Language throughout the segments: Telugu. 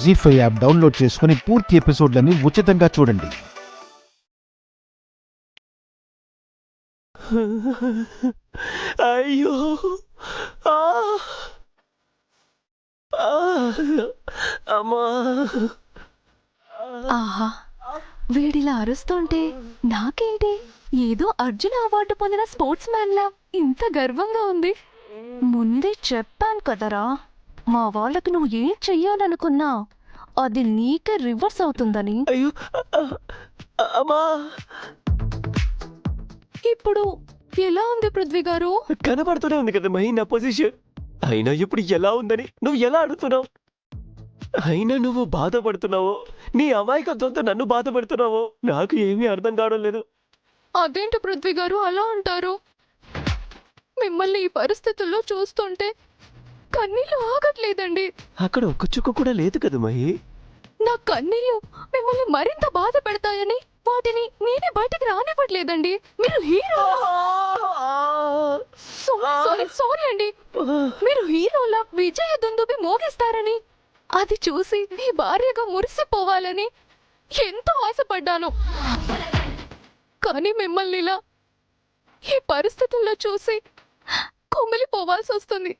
జీ5 యాప్ డౌన్లోడ్ చేసుకుని పూర్తి ఎపిసోడ్లని ఉచితంగా చూడండి. అయ్యో అమ్మా! ఆహా! వీడిలా అరుస్తుంటే నాకేంటి ఏదో అర్జున్ అవార్డు పొందిన స్పోర్ట్స్ మ్యాన్లా ఇంత గర్వంగా ఉంది. ముందే చెప్పాను కదరా, మా వాళ్ళకి నువ్వు ఏం చెయ్యాలనుకున్నా అది నీకే రివర్స్ అవుతుందని. అయ్యో అమ్మా! ఇప్పుడు ఎలా ఉంది పృథ్వీ గారు? కనబడుతూనే ఉంది కదా మహి నా పొజిషన్. అయినా ఇప్పుడు ఎలా ఉందని నువ్వు ఎలా అడుగుతున్నావు? అయినా నువ్వు బాధపడుతున్నావో, నీ అమాయకత్వంతో నన్ను బాధపడుతున్నావో నాకు ఏమీ అర్థం కావడం లేదు. అదేంటి పృథ్వీ గారు అలా అంటారు? మిమ్మల్ని ఈ పరిస్థితుల్లో చూస్తుంటే కన్నీళ్ళు ఆగట్లేదండి. అక్కడ ఒక్క చుక్క కూడా లేదు కదా మహి. నా కన్నీళ్ళు మిమ్మల్ని మరింత బాధ పెడతాయని వాటిని నేనే బయటికి రానివ్వట్లేదండి. మీరు హీరో. సారీ అండి. మీరు హీరోలా విజయ దుందుబి మోగిస్తారని, అది చూసి మీ భార్యగా మురిసిపోవాలని ఎంతో ఆశపడ్డాను. కానీ మిమ్మల్ని ఇలా ఈ పరిస్థితుల్లో చూసి కుమిలిపోవాల్సి వస్తుంది.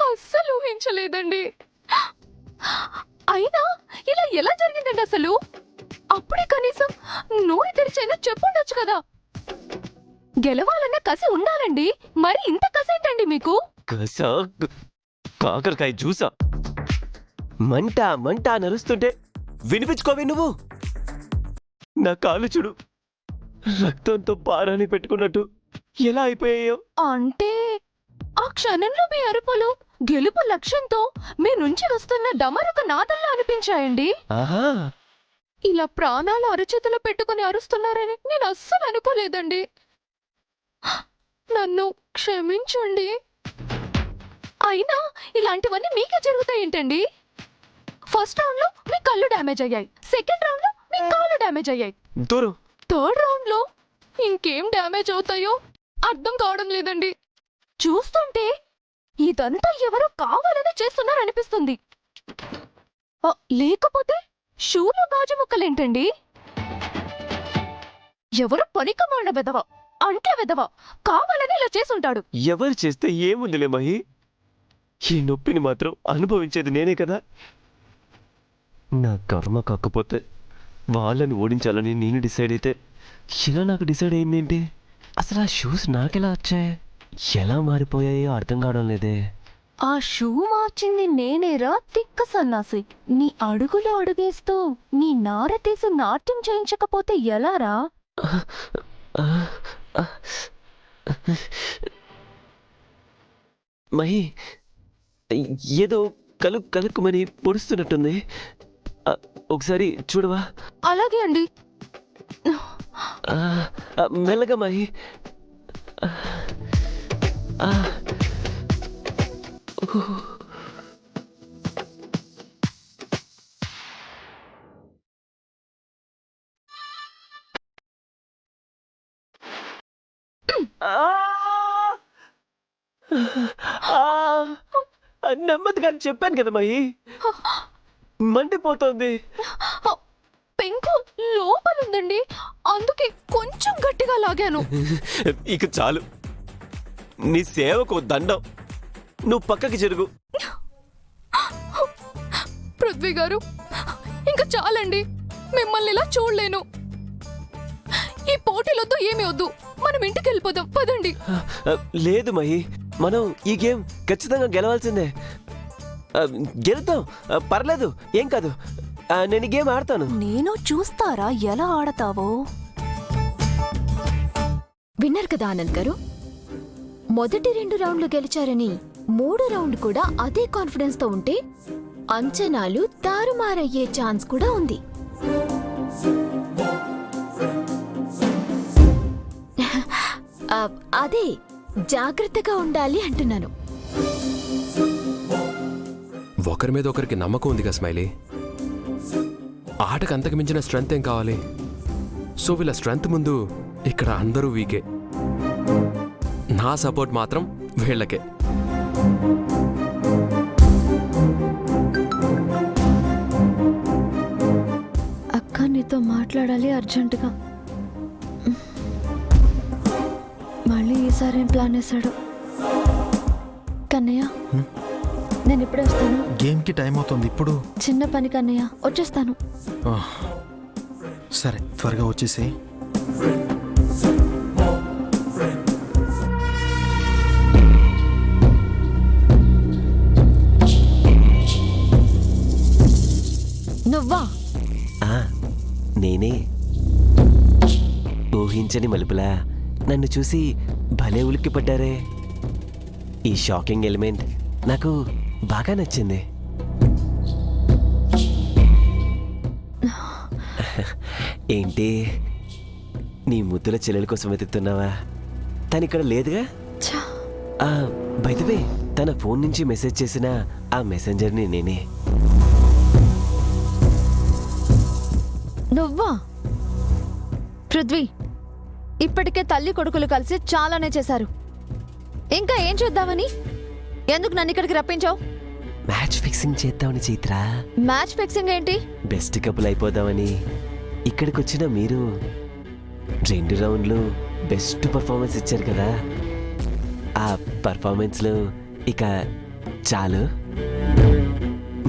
అస్సలు ఊహించలేదండి. అయినా ఇలా ఎలా జరిగిందండి అసలు? అప్పుడే కనీసం నోరు తెరిచైనా చెప్పుండొచ్చు కదా. గెలవాలన్న కసి ఉండాలండి, మరి ఇంత కసేంటండి మీకు? కసా కాకరకాయ జ్యూసా? మంట మంట నరుస్తుంటే వినిపించుకోవే నువ్వు. నా కాలు చూడు, రక్తంతో పారాని పెట్టుకున్నట్టు ఎలా అయిపోయాయో. అంటే ఆ క్షణంలో మీ అరుపులు గెలుపు లక్ష్యంతో మీ నుంచి వస్తున్న డమరుక నాదల్లా అనిపించాయండి. ఆహా! ఇలా ప్రాణాలు అరచేతులు పెట్టుకుని అరుస్తున్నారని నేను అస్సలు అనుకోలేదండి. నన్ను క్షమించండి. అయినా ఇలాంటివన్నీ మీకే జరుగుతాయేంటండి? ఫస్ట్ రౌండ్ లో మీ కళ్ళు డ్యామేజ్ అయ్యాయి, సెకండ్ రౌండ్ లో మీ కాళ్ళు డ్యామేజ్ అయ్యాయి, దూరం. థర్డ్ రౌండ్ లో ఇంకేం డ్యామేజ్ అవుతాయో అర్థం కావడం లేదండి. చూస్తుంటే ఇదంతా ఎవరో కావాలని చేస్తున్నారనిపిస్తుంది. లేకపోతే షూలో గాజు ముక్కలేంటండి? ఎవరు పనికమాలిన వెధవ, అంట్ల వెధవ కావాలని ఇలా చేసుంటాడు. ఎవరు చేస్తే ఏముందిలే మహి, ఈ నొప్పిని మాత్రం అనుభవించేది నేనే కదా. నా కర్మ కాకపోతే వాళ్ళని ఓడించాలని నేను డిసైడ్ అయితే ఇలా నాకు డిసైడ్ అయిందేంటి? అసలు ఆ షూస్ నాకెలా వచ్చాయి, ఎలా మారిపోయాయో అర్థం కావడం లేదే. ఆ షూ మార్చింది నేనేరా తిక్క సన్నాసి. నీ అడుగులో అడుగేస్తూ నీ నార తీసి నాట్యం చేయించకపోతే ఎలారా? మహి, ఏదో కలుక్కుమని పొడుస్తున్నట్టుంది. ఒకసారి చూడవా? అలాగే అండి. మెల్లగా మహి. నెమ్మదిగా చెప్పాను కదా మహి, మండిపోతుంది. పెంకు లోపలుందండి, అందుకే కొంచెం గట్టిగా లాగాను. ఇక చాలు, నీ సేవకు దండం. నువ్వు పక్కకి జరుగు. పృథ్వీ గారు, ఇంకా చాలండి, మిమ్మల్ని ఇలా చూడలేను. ఈ పోటీలొద్దు, ఏమీ వద్దు, మనం ఇంటికి వెళ్ళిపోదాం పదండి. లేదు మహి, మనం ఈ గేమ్ ఖచ్చితంగా గెలవాల్సిందే. గెలుద్దాం, పర్లేదు, ఏం కాదు. నేను ఈ గేమ్ ఆడతాను. నేను చూస్తారా ఎలా ఆడతావో. విన్నారు కదా ఆనంద్ గారు, మొదటి 2 రౌండ్లు గెలిచారని 3 రౌండ్ కూడా అదే కాన్ఫిడెన్స్ తో ఉంటే అంచనాలు తారుమారయ్యే ఛాన్స్ కూడా ఉంది. అదే జాగ్రత్తగా ఉండాలి అంటున్నాను. ఒకరి మీద ఒకరికి నమ్మకం ఉందిగా స్మైలీ. ఆటకు అంతకు మించిన స్ట్రెంత్ ఏం కావాలి? సో వీళ్ళ స్ట్రెంత్ ముందు ఇక్కడ అందరూ వీకే. నా సపోర్ట్ మాత్రం వీళ్ళకే. మాట్లాడాలి అర్జెంటుగా. మళ్ళీ ఈసారి ఏం ప్లాన్ వేశాడు? కన్నయ్య, నేను ఇప్పుడే వస్తాను. గేమ్కి టైం అవుతుంది ఇప్పుడు. చిన్న పని కన్నయ్య, వచ్చేస్తాను. సరే త్వరగా వచ్చేసేయ్. నువ్వా? నేనే. ఊహించని మలుపులా నన్ను చూసి భలే ఉలిక్కి పడ్డారే. ఈ షాకింగ్ ఎలిమెంట్ నాకు బాగా నచ్చింది. ఏంటి, నీ ముద్దుల చెల్లెల కోసం వెతుకుతున్నావా? తను ఇక్కడ లేదుగా. బై ద వే, తన ఫోన్ నుంచి మెసేజ్ చేసిన ఆ మెసెంజర్ని నేనే. నువ్వా? పృథ్వీ, ఇప్పటికే తల్లి కొడుకులు కలిసి చాలానే చేశారు. ఇంకా ఏం చూద్దామని? ఎందుకు నన్ను ఇక్కడికి రప్పించావు? మ్యాచ్ ఫిక్సింగ్ చేద్దామని చైత్ర. మ్యాచ్ ఫిక్సింగ్ ఏంటి? బెస్ట్ కపుల్ అయిపోదామని. ఇక్కడికి వచ్చిన మీరు 2 రౌండ్లు బెస్ట్ పర్ఫార్మెన్స్ ఇచ్చారు కదా. ఆ పర్ఫార్మెన్స్లో ఇక చాలు.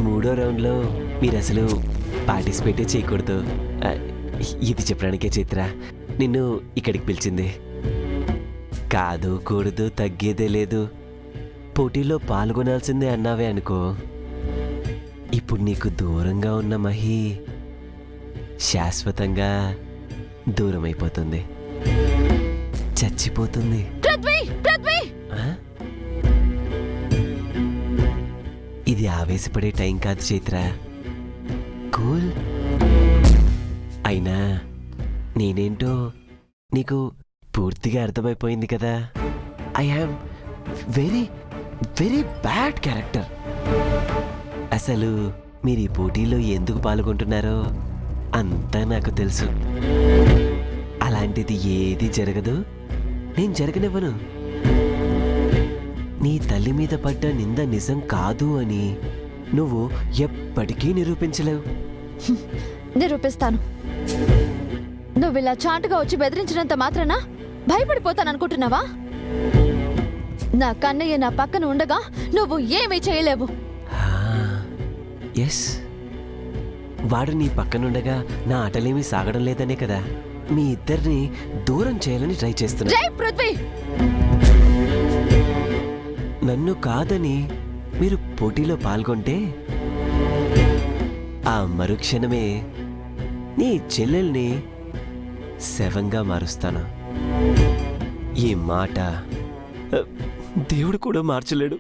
3వ రౌండ్లో మీరు అసలు పార్టిసిపేటే చేయకూడదు. ఇది చెప్పడానికే చైత్ర నిన్ను ఇక్కడికి పిలిచింది. కాదు కూడదు తగ్గేదే లేదు. పోటీలో పాల్గొనాల్సిందే అన్నావే అనుకో. ఇప్పుడు నీకు దూరంగా ఉన్న మహి శాశ్వతంగా దూరం అయిపోతుంది, చచ్చిపోతుంది. ఇది ఆవేశపడే టైం కాదు చైత్ర, కూల్. అయినా నేనేంటో నీకు పూర్తిగా అర్థమైపోయింది కదా. I am very very bad character. అసలు మీరు ఈ పోటీలో ఎందుకు పాల్గొంటున్నారో అంతా నాకు తెలుసు. అలాంటిది ఏది జరగదు, నేను జరగనివ్వను. నీ తల్లి మీద పడ్డ నింద నిజం కాదు అని నువ్వు ఎప్పటికీ నిరూపించలేవు. నిరూపిస్తాను. నువ్వు ఇలా చాటుగా వచ్చి బెదిరించినంత మాత్రాన భయపడిపోతాననుకుంటున్నావా? నా కన్నయ్య నా పక్కన ఉండగా నువ్వు ఏమీ చేయలేవు. ఎస్, వాడు నీ పక్కనుండగా నా ఆటలేమీ సాగడం లేదనే కదా మీ ఇద్దరిని దూరం చేయాలని ట్రై చేస్తున్నా. పృథ్వీ, నన్ను కాదని మీరు పోటీలో పాల్గొంటే ఆ మరుక్షణమే నీ చెల్లెల్ని శవంగా మారుస్తాను. ఈ మాట దేవుడు కూడా మార్చలేడు.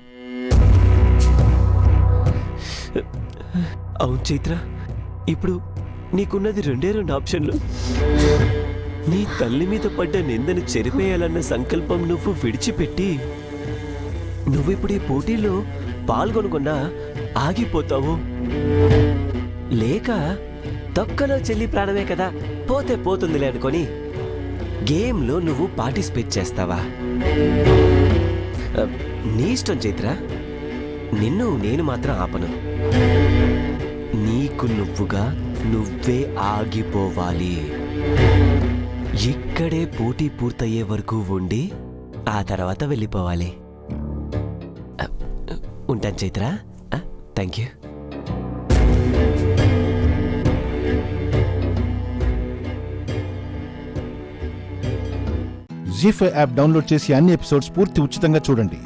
అవును చైత్ర, ఇప్పుడు నీకున్నది 2 ఆప్షన్లు. నీ తల్లి మీద పడ్డ నిందను చెరిపేయాలన్న సంకల్పం నువ్వు విడిచిపెట్టి నువ్విప్పుడు ఈ పోటీలో పాల్గొనకుండా ఆగిపోతావు, లేక తొక్కలో చెల్లి ప్రాణమే కదా పోతే పోతుందిలే అనుకొని గేమ్లో నువ్వు పార్టిసిపేట్ చేస్తావా? నీ ఇష్టం చైత్ర, నిన్ను నేను మాత్రం ఆపను. నీకు నువ్వుగా నువ్వే ఆగిపోవాలి. ఇక్కడే పోటీ పూర్తయ్యే వరకు ఉండి ఆ తర్వాత వెళ్ళిపోవాలి. ఉంటాను Chaitra. Thank you. Zee five app download చేసి అన్ని ఎపిసోడ్స్ పూర్తి ఉచితంగా చూడండి.